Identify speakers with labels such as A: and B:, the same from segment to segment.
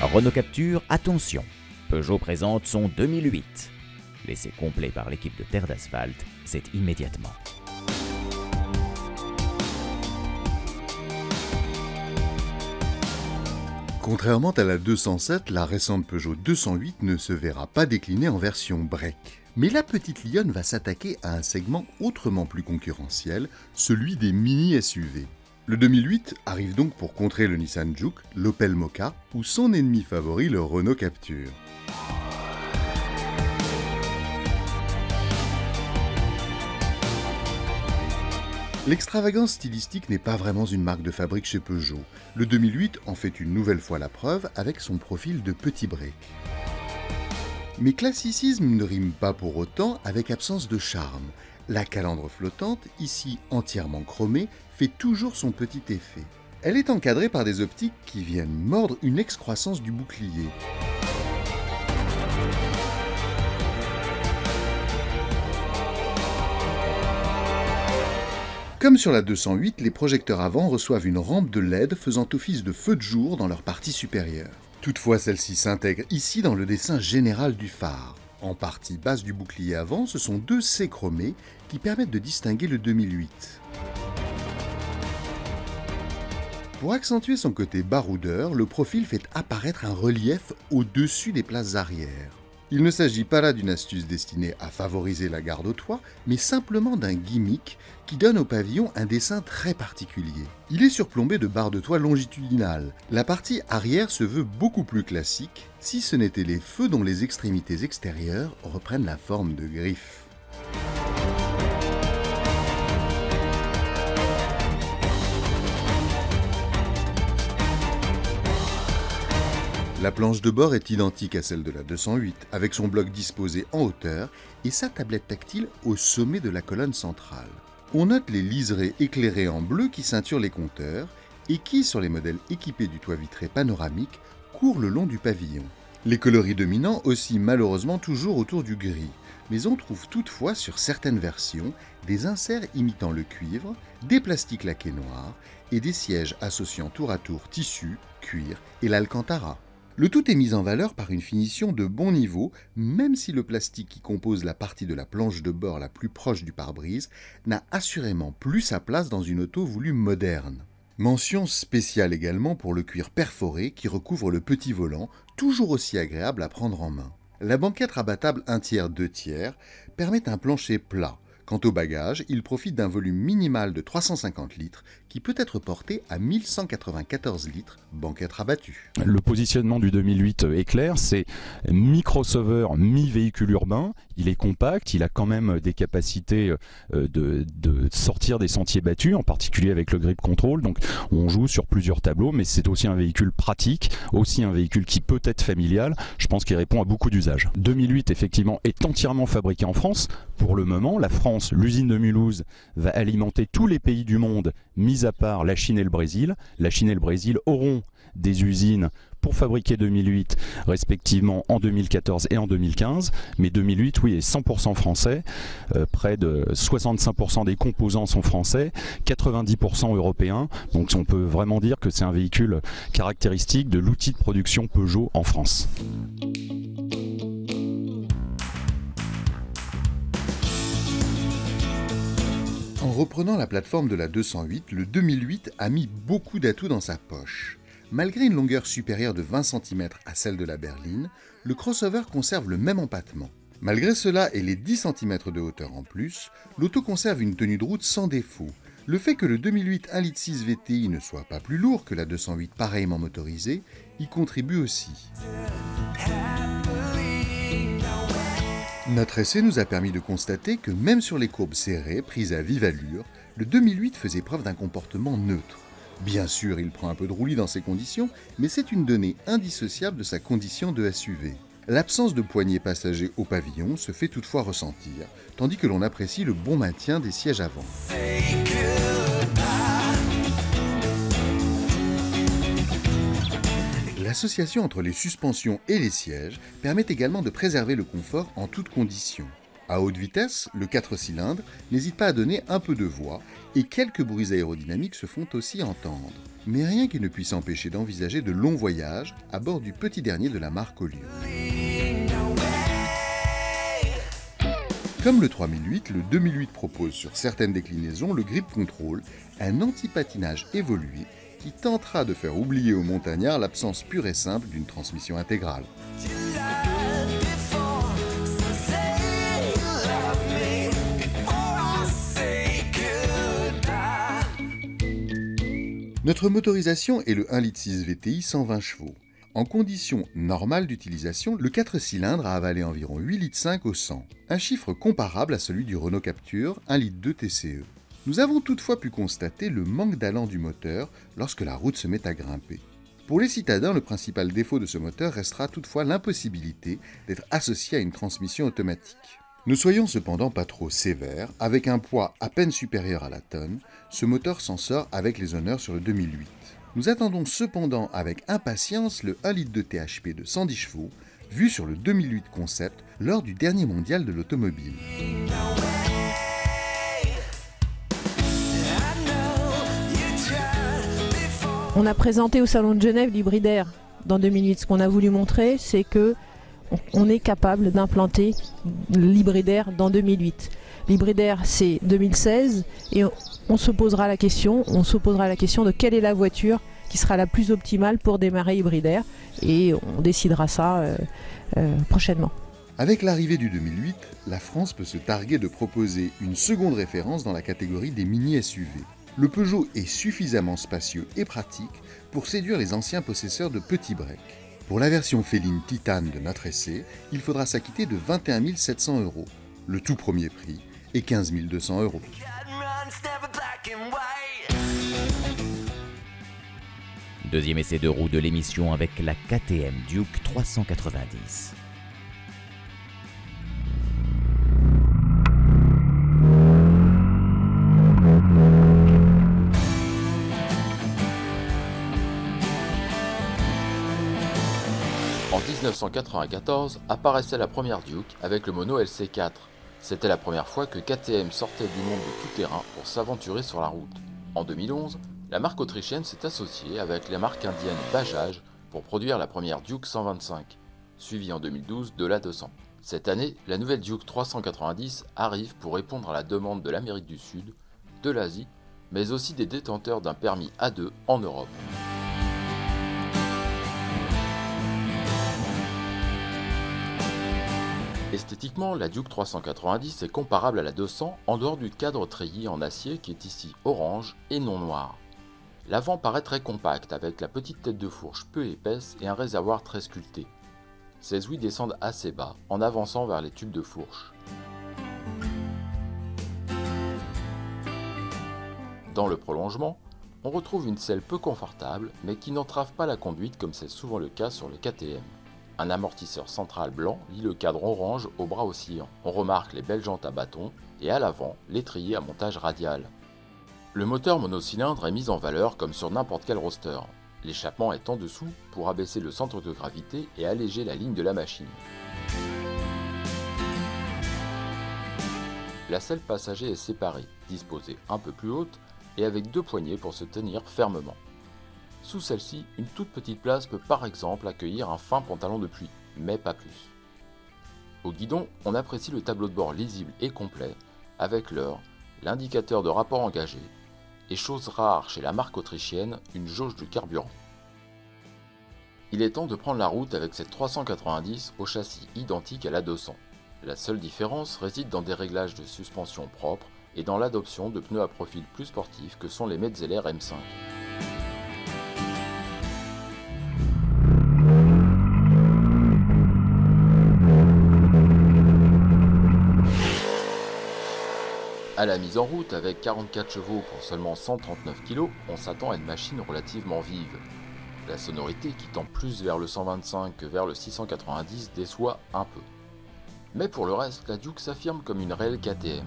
A: Renault Capture, attention, Peugeot présente son 2008. L'essai complet par l'équipe de Terre d'Asphalte, c'est immédiatement.
B: Contrairement à la 207, la récente Peugeot 208 ne se verra pas déclinée en version break. Mais la petite lionne va s'attaquer à un segment autrement plus concurrentiel, celui des mini-SUV. Le 2008 arrive donc pour contrer le Nissan Juke, l'Opel Mokka ou son ennemi favori, le Renault Capture. L'extravagance stylistique n'est pas vraiment une marque de fabrique chez Peugeot. Le 2008 en fait une nouvelle fois la preuve avec son profil de petit break. Mais classicisme ne rime pas pour autant avec absence de charme. La calandre flottante, ici entièrement chromée, fait toujours son petit effet. Elle est encadrée par des optiques qui viennent mordre une excroissance du bouclier. Comme sur la 208, les projecteurs avant reçoivent une rampe de LED faisant office de feu de jour dans leur partie supérieure. Toutefois, celle-ci s'intègre ici dans le dessin général du phare. En partie basse du bouclier avant, ce sont deux C chromés qui permettent de distinguer le 2008. Pour accentuer son côté baroudeur, le profil fait apparaître un relief au-dessus des places arrière. Il ne s'agit pas là d'une astuce destinée à favoriser la garde au toit, mais simplement d'un gimmick qui donne au pavillon un dessin très particulier. Il est surplombé de barres de toit longitudinales. La partie arrière se veut beaucoup plus classique, si ce n'était les feux dont les extrémités extérieures reprennent la forme de griffes. La planche de bord est identique à celle de la 208, avec son bloc disposé en hauteur et sa tablette tactile au sommet de la colonne centrale. On note les liserés éclairés en bleu qui ceinturent les compteurs et qui, sur les modèles équipés du toit vitré panoramique, courent le long du pavillon. Les coloris dominants oscillent malheureusement toujours autour du gris, mais on trouve toutefois sur certaines versions des inserts imitant le cuivre, des plastiques laqués noirs et des sièges associant tour à tour tissu, cuir et l'alcantara. Le tout est mis en valeur par une finition de bon niveau, même si le plastique qui compose la partie de la planche de bord la plus proche du pare-brise n'a assurément plus sa place dans une auto voulue moderne. Mention spéciale également pour le cuir perforé qui recouvre le petit volant, toujours aussi agréable à prendre en main. La banquette rabattable 1/3/2/3 permet un plancher plat. Quant au bagage, il profite d'un volume minimal de 350 litres qui peut être porté à 1194 litres, banquette rabattue.
C: Le positionnement du 2008 est clair, c'est mi-crossover, mi-véhicule urbain. Il est compact, il a quand même des capacités de sortir des sentiers battus, en particulier avec le grip control. Donc on joue sur plusieurs tableaux, mais c'est aussi un véhicule pratique, aussi un véhicule qui peut être familial. Je pense qu'il répond à beaucoup d'usages. 2008 effectivement est entièrement fabriqué en France. Pour le moment, la France, l'usine de Mulhouse, va alimenter tous les pays du monde, mis à part la Chine et le Brésil. La Chine et le Brésil auront des usines pour fabriquer 2008 respectivement en 2014 et en 2015, mais 2008 oui est 100% français, près de 65% des composants sont français, 90% européens, donc on peut vraiment dire que c'est un véhicule caractéristique de l'outil de production Peugeot en France.
B: En reprenant la plateforme de la 208, le 2008 a mis beaucoup d'atouts dans sa poche. Malgré une longueur supérieure de 20 cm à celle de la berline, le crossover conserve le même empattement. Malgré cela et les 10 cm de hauteur en plus, l'auto conserve une tenue de route sans défaut. Le fait que le 2008 1,6 litre VTI ne soit pas plus lourd que la 208 pareillement motorisée y contribue aussi. Notre essai nous a permis de constater que même sur les courbes serrées, prises à vive allure, le 2008 faisait preuve d'un comportement neutre. Bien sûr, il prend un peu de roulis dans ces conditions, mais c'est une donnée indissociable de sa condition de SUV. L'absence de poignée passager au pavillon se fait toutefois ressentir, tandis que l'on apprécie le bon maintien des sièges avant. L'association entre les suspensions et les sièges permet également de préserver le confort en toutes conditions. À haute vitesse, le 4 cylindres n'hésite pas à donner un peu de voix et quelques bruits aérodynamiques se font aussi entendre. Mais rien qui ne puisse empêcher d'envisager de longs voyages à bord du petit dernier de la marque Olion. Comme le 3008, le 2008 propose sur certaines déclinaisons le Grip Control, un anti-patinage évolué qui tentera de faire oublier aux montagnards l'absence pure et simple d'une transmission intégrale. Notre motorisation est le 1,6 litre VTI 120 chevaux. En conditions normales d'utilisation, le 4 cylindres a avalé environ 8,5 litres au 100, un chiffre comparable à celui du Renault Captur 1,2 litre TCE. Nous avons toutefois pu constater le manque d'allant du moteur lorsque la route se met à grimper. Pour les citadins, le principal défaut de ce moteur restera toutefois l'impossibilité d'être associé à une transmission automatique. Ne soyons cependant pas trop sévères, avec un poids à peine supérieur à la tonne, ce moteur s'en sort avec les honneurs sur le 2008. Nous attendons cependant avec impatience le 1 litre de THP de 110 chevaux, vu sur le 2008 concept lors du dernier mondial de l'automobile.
D: On a présenté au Salon de Genève l'hybridaire dans 2008. Ce qu'on a voulu montrer, c'est que on est capable d'implanter l'hybridaire dans 2008. L'hybridaire, c'est 2016 et on se posera la question de quelle est la voiture qui sera la plus optimale pour démarrer hybridaire et on décidera ça prochainement.
B: Avec l'arrivée du 2008, la France peut se targuer de proposer une seconde référence dans la catégorie des mini-SUV. Le Peugeot est suffisamment spacieux et pratique pour séduire les anciens possesseurs de petits breaks. Pour la version féline Titane de notre essai, il faudra s'acquitter de 21 700 €. Le tout premier prix est 15 200 €.
A: Deuxième essai de roue de l'émission avec la KTM Duke 390.
E: En 1994 apparaissait la première Duke avec le mono LC4. C'était la première fois que KTM sortait du monde de tout-terrain pour s'aventurer sur la route. En 2011, la marque autrichienne s'est associée avec la marque indienne Bajaj pour produire la première Duke 125, suivie en 2012 de la 200. Cette année, la nouvelle Duke 390 arrive pour répondre à la demande de l'Amérique du Sud, de l'Asie, mais aussi des détenteurs d'un permis A2 en Europe. Esthétiquement, la Duke 390 est comparable à la 200 en dehors du cadre treillis en acier qui est ici orange et non noir. L'avant paraît très compact avec la petite tête de fourche peu épaisse et un réservoir très sculpté. Ces ouïes descendent assez bas en avançant vers les tubes de fourche. Dans le prolongement, on retrouve une selle peu confortable mais qui n'entrave pas la conduite comme c'est souvent le cas sur le KTM. Un amortisseur central blanc lie le cadre orange au bras oscillant. On remarque les belles jantes à bâton et à l'avant, l'étrier à montage radial. Le moteur monocylindre est mis en valeur comme sur n'importe quel roadster. L'échappement est en dessous pour abaisser le centre de gravité et alléger la ligne de la machine. La selle passager est séparée, disposée un peu plus haute et avec deux poignées pour se tenir fermement. Sous celle-ci, une toute petite place peut par exemple accueillir un fin pantalon de pluie, mais pas plus. Au guidon, on apprécie le tableau de bord lisible et complet, avec l'heure, l'indicateur de rapport engagé, et chose rare chez la marque autrichienne, une jauge de carburant. Il est temps de prendre la route avec cette 390 au châssis identique à la 200. La seule différence réside dans des réglages de suspension propres et dans l'adoption de pneus à profil plus sportif que sont les Metzeler M5. À la mise en route, avec 44 chevaux pour seulement 139 kg, on s'attend à une machine relativement vive. La sonorité qui tend plus vers le 125 que vers le 690 déçoit un peu. Mais pour le reste, la Duke s'affirme comme une réelle KTM.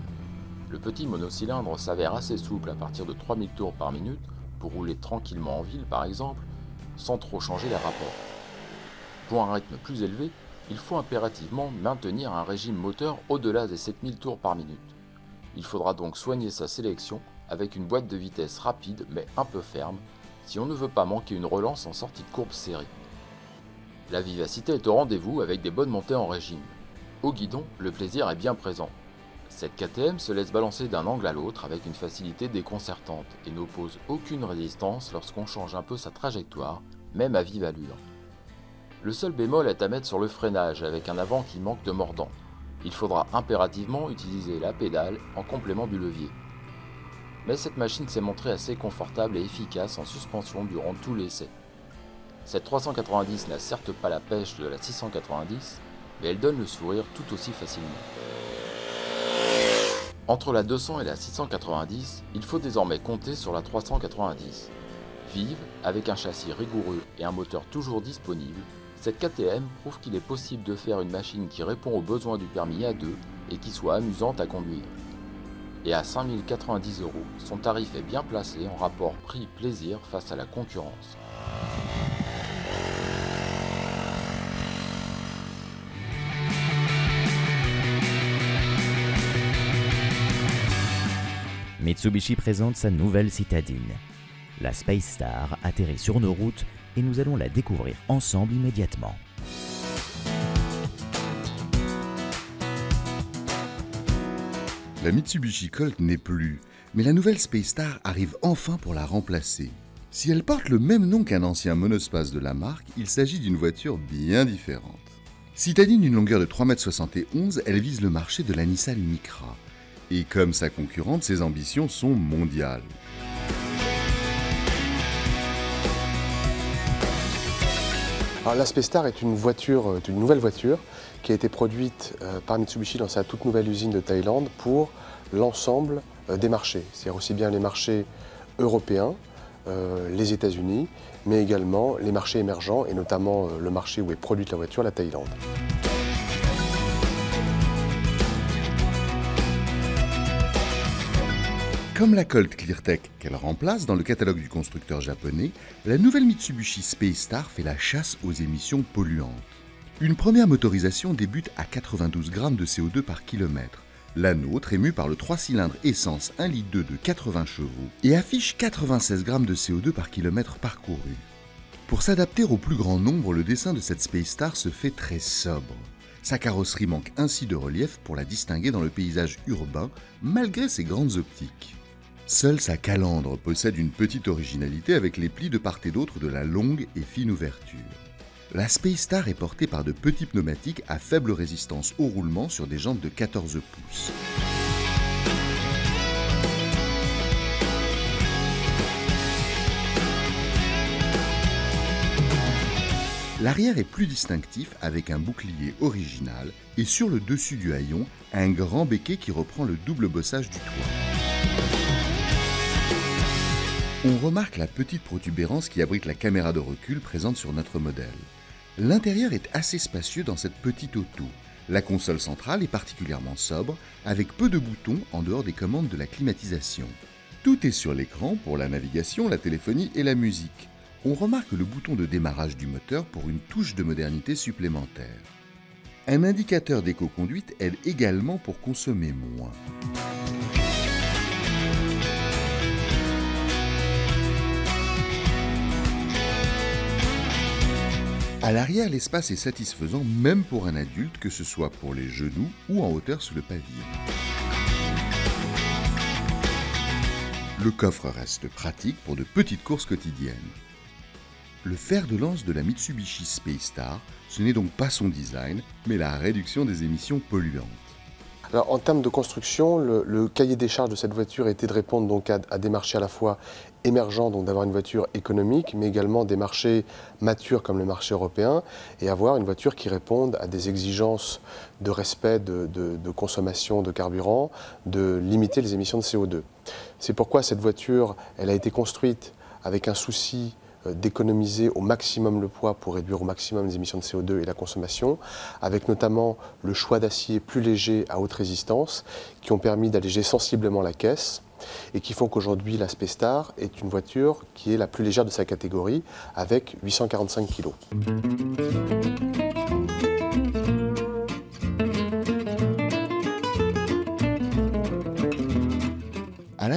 E: Le petit monocylindre s'avère assez souple à partir de 3000 tours par minute pour rouler tranquillement en ville par exemple, sans trop changer les rapports. Pour un rythme plus élevé, il faut impérativement maintenir un régime moteur au-delà des 7000 tours par minute. Il faudra donc soigner sa sélection avec une boîte de vitesse rapide mais un peu ferme si on ne veut pas manquer une relance en sortie de courbe serrée. La vivacité est au rendez-vous avec des bonnes montées en régime. Au guidon, le plaisir est bien présent. Cette KTM se laisse balancer d'un angle à l'autre avec une facilité déconcertante et n'oppose aucune résistance lorsqu'on change un peu sa trajectoire, même à vive allure. Le seul bémol est à mettre sur le freinage avec un avant qui manque de mordant. Il faudra impérativement utiliser la pédale en complément du levier. Mais cette machine s'est montrée assez confortable et efficace en suspension durant tout l'essai. Cette 390 n'a certes pas la pêche de la 690, mais elle donne le sourire tout aussi facilement. Entre la 200 et la 690, il faut désormais compter sur la 390. Vive, avec un châssis rigoureux et un moteur toujours disponible, cette KTM prouve qu'il est possible de faire une machine qui répond aux besoins du permis A2 et qui soit amusante à conduire. Et à 5 090 €, son tarif est bien placé en rapport prix-plaisir face à la concurrence.
A: Mitsubishi présente sa nouvelle citadine. La Space Star atterrit sur nos routes et nous allons la découvrir ensemble immédiatement.
B: La Mitsubishi Colt n'est plus, mais la nouvelle Space Star arrive enfin pour la remplacer. Si elle porte le même nom qu'un ancien monospace de la marque, il s'agit d'une voiture bien différente. Citadine d'une longueur de 3,71 m, elle vise le marché de la Nissan Micra. Et comme sa concurrente, ses ambitions sont mondiales.
F: Alors, la Space Star est une nouvelle voiture qui a été produite par Mitsubishi dans sa toute nouvelle usine de Thaïlande pour l'ensemble des marchés. C'est-à-dire aussi bien les marchés européens, les États-Unis, mais également les marchés émergents et notamment le marché où est produite la voiture, la Thaïlande.
B: Comme la Colt Cleartech qu'elle remplace dans le catalogue du constructeur japonais, la nouvelle Mitsubishi Space Star fait la chasse aux émissions polluantes. Une première motorisation débute à 92 grammes de CO2 par kilomètre. La nôtre est mue par le 3 cylindres essence 1,2 litre de 80 chevaux et affiche 96 grammes de CO2 par kilomètre parcouru. Pour s'adapter au plus grand nombre, le dessin de cette Space Star se fait très sobre. Sa carrosserie manque ainsi de relief pour la distinguer dans le paysage urbain, malgré ses grandes optiques. Seule sa calandre possède une petite originalité avec les plis de part et d'autre de la longue et fine ouverture. La Space Star est portée par de petits pneumatiques à faible résistance au roulement sur des jantes de 14 pouces. L'arrière est plus distinctif avec un bouclier original et sur le dessus du haillon, un grand béquet qui reprend le double bossage du toit. On remarque la petite protubérance qui abrite la caméra de recul présente sur notre modèle. L'intérieur est assez spacieux dans cette petite auto. La console centrale est particulièrement sobre, avec peu de boutons en dehors des commandes de la climatisation. Tout est sur l'écran pour la navigation, la téléphonie et la musique. On remarque le bouton de démarrage du moteur pour une touche de modernité supplémentaire. Un indicateur d'éco-conduite aide également pour consommer moins. À l'arrière, l'espace est satisfaisant même pour un adulte, que ce soit pour les genoux ou en hauteur sous le pavillon. Le coffre reste pratique pour de petites courses quotidiennes. Le fer de lance de la Mitsubishi Space Star, ce n'est donc pas son design, mais la réduction des émissions polluantes.
F: Alors, en termes de construction, le cahier des charges de cette voiture était de répondre donc à des marchés à la fois émergents, donc d'avoir une voiture économique, mais également des marchés matures comme le marché européen, et avoir une voiture qui réponde à des exigences de respect de consommation de carburant, de limiter les émissions de CO2. C'est pourquoi cette voiture, elle a été construite avec un souci d'économiser au maximum le poids pour réduire au maximum les émissions de CO2 et la consommation, avec notamment le choix d'acier plus léger à haute résistance, qui ont permis d'alléger sensiblement la caisse et qui font qu'aujourd'hui la Space Star est une voiture qui est la plus légère de sa catégorie, avec 845 kg.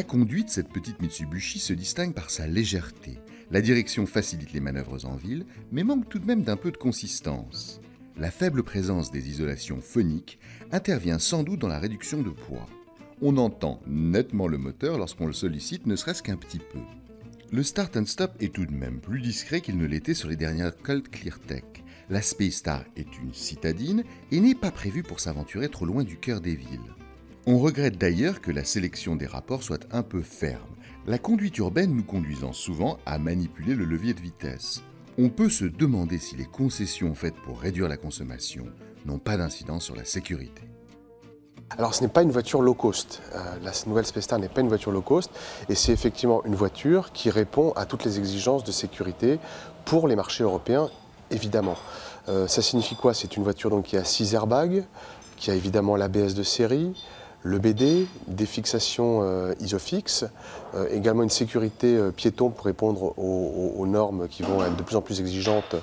B: conduite, cette petite Mitsubishi se distingue par sa légèreté. La direction facilite les manœuvres en ville, mais manque tout de même d'un peu de consistance. La faible présence des isolations phoniques intervient sans doute dans la réduction de poids. On entend nettement le moteur lorsqu'on le sollicite, ne serait-ce qu'un petit peu. Le start and stop est tout de même plus discret qu'il ne l'était sur les dernières Colt Cleartech. La Space Star est une citadine et n'est pas prévue pour s'aventurer trop loin du cœur des villes. On regrette d'ailleurs que la sélection des rapports soit un peu ferme, la conduite urbaine nous conduisant souvent à manipuler le levier de vitesse. On peut se demander si les concessions faites pour réduire la consommation n'ont pas d'incidence sur la sécurité.
F: Alors ce n'est pas une voiture low cost, la nouvelle Space Star n'est pas une voiture low cost et c'est effectivement une voiture qui répond à toutes les exigences de sécurité pour les marchés européens, évidemment. Ça signifie quoi? C'est une voiture donc, qui a 6 airbags, qui a évidemment l'ABS de série, le BD, des fixations ISOFIX, également une sécurité piéton pour répondre aux normes qui vont être de plus en plus exigeantes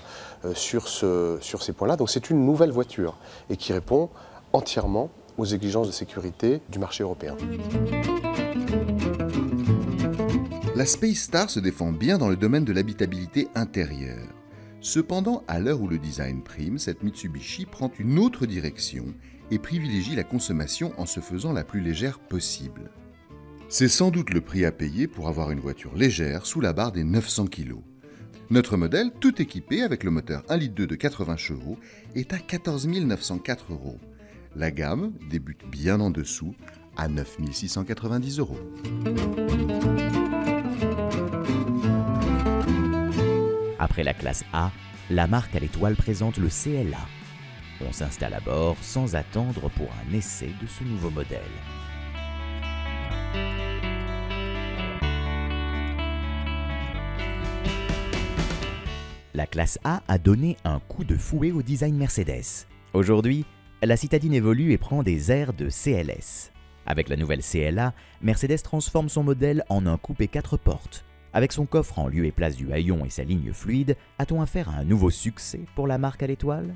F: sur ces points-là. Donc c'est une nouvelle voiture et qui répond entièrement aux exigences de sécurité du marché européen.
B: La Space Star se défend bien dans le domaine de l'habitabilité intérieure. Cependant, à l'heure où le design prime, cette Mitsubishi prend une autre direction et privilégie la consommation en se faisant la plus légère possible. C'est sans doute le prix à payer pour avoir une voiture légère sous la barre des 900 kg. Notre modèle, tout équipé avec le moteur 1,2 litre de 80 chevaux, est à 14 904 €. La gamme débute bien en dessous, à 9 690 €.
A: Après la classe A, la marque à l'étoile présente le CLA. On s'installe à bord sans attendre pour un essai de ce nouveau modèle. La classe A donné un coup de fouet au design Mercedes. Aujourd'hui, la citadine évolue et prend des airs de CLS. Avec la nouvelle CLA, Mercedes transforme son modèle en un coupé 4 portes. Avec son coffre en lieu et place du haillon et sa ligne fluide, a-t-on affaire à un nouveau succès pour la marque à l'étoile ?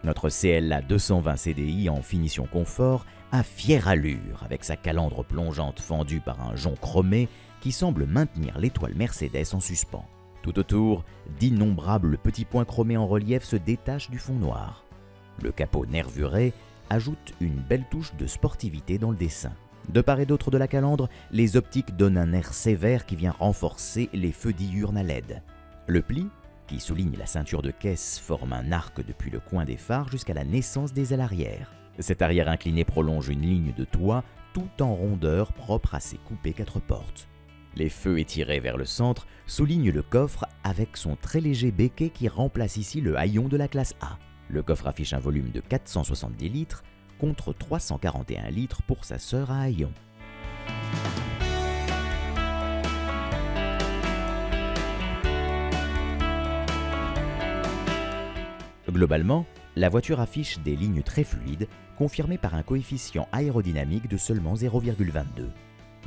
A: Notre CLA 220 CDI en finition confort a fière allure avec sa calandre plongeante fendue par un jonc chromé qui semble maintenir l'étoile Mercedes en suspens. Tout autour, d'innombrables petits points chromés en relief se détachent du fond noir. Le capot nervuré ajoute une belle touche de sportivité dans le dessin. De part et d'autre de la calandre, les optiques donnent un air sévère qui vient renforcer les feux diurnes à LED. Le pli, qui souligne la ceinture de caisse, forme un arc depuis le coin des phares jusqu'à la naissance des ailes arrière. Cette arrière inclinée prolonge une ligne de toit tout en rondeur propre à ses coupés 4 portes. Les feux étirés vers le centre soulignent le coffre avec son très léger béquet qui remplace ici le haillon de la classe A. Le coffre affiche un volume de 470 litres contre 341 litres pour sa sœur à haillon. Globalement, la voiture affiche des lignes très fluides, confirmées par un coefficient aérodynamique de seulement 0,22.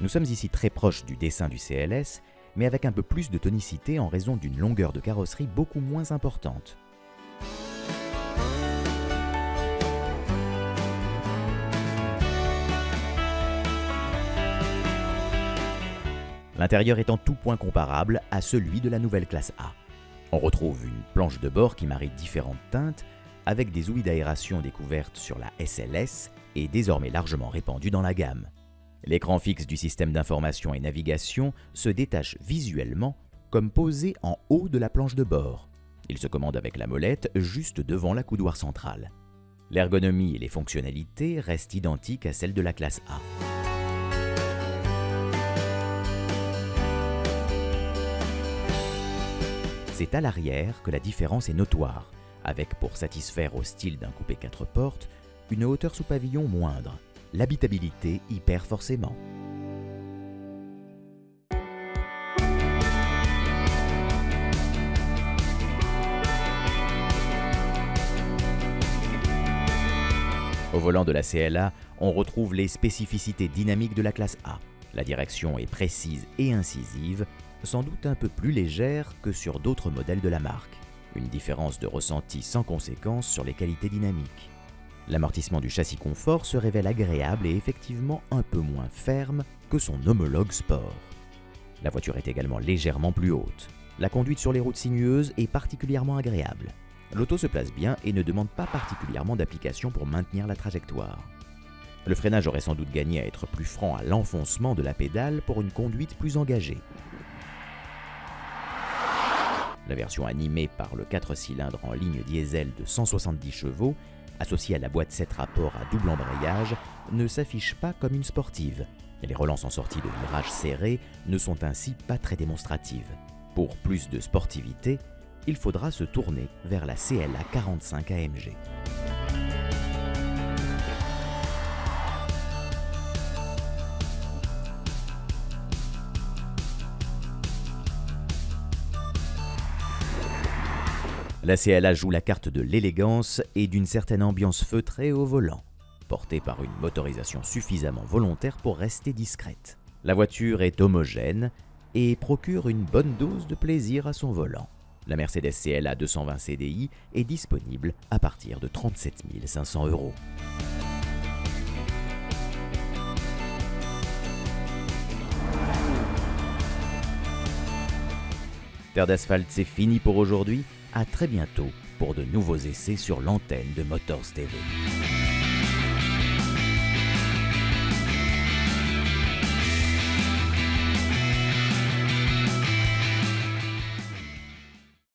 A: Nous sommes ici très proches du dessin du CLS, mais avec un peu plus de tonicité en raison d'une longueur de carrosserie beaucoup moins importante. L'intérieur est en tout point comparable à celui de la nouvelle classe A. On retrouve une planche de bord qui marie différentes teintes, avec des ouïes d'aération découvertes sur la SLS et désormais largement répandues dans la gamme. L'écran fixe du système d'information et navigation se détache visuellement comme posé en haut de la planche de bord. Il se commande avec la molette juste devant la coudoir centrale. L'ergonomie et les fonctionnalités restent identiques à celles de la classe A. C'est à l'arrière que la différence est notoire, avec pour satisfaire au style d'un coupé 4 portes, une hauteur sous pavillon moindre. L'habitabilité y perd forcément. Au volant de la CLA, on retrouve les spécificités dynamiques de la classe A. La direction est précise et incisive, sans doute un peu plus légère que sur d'autres modèles de la marque. Une différence de ressenti sans conséquence sur les qualités dynamiques. L'amortissement du châssis confort se révèle agréable et effectivement un peu moins ferme que son homologue sport. La voiture est également légèrement plus haute. La conduite sur les routes sinueuses est particulièrement agréable. L'auto se place bien et ne demande pas particulièrement d'application pour maintenir la trajectoire. Le freinage aurait sans doute gagné à être plus franc à l'enfoncement de la pédale pour une conduite plus engagée. La version animée par le 4 cylindres en ligne diesel de 170 chevaux, associée à la boîte 7 rapports à double embrayage, ne s'affiche pas comme une sportive. Les relances en sortie de virage serré ne sont ainsi pas très démonstratives. Pour plus de sportivité, il faudra se tourner vers la CLA 45 AMG. La CLA joue la carte de l'élégance et d'une certaine ambiance feutrée au volant, portée par une motorisation suffisamment volontaire pour rester discrète. La voiture est homogène et procure une bonne dose de plaisir à son volant. La Mercedes CLA 220 CDI est disponible à partir de 37 500 €. Terre d'asphalte, c'est fini pour aujourd'hui. À très bientôt pour de nouveaux essais sur l'antenne de Motors TV.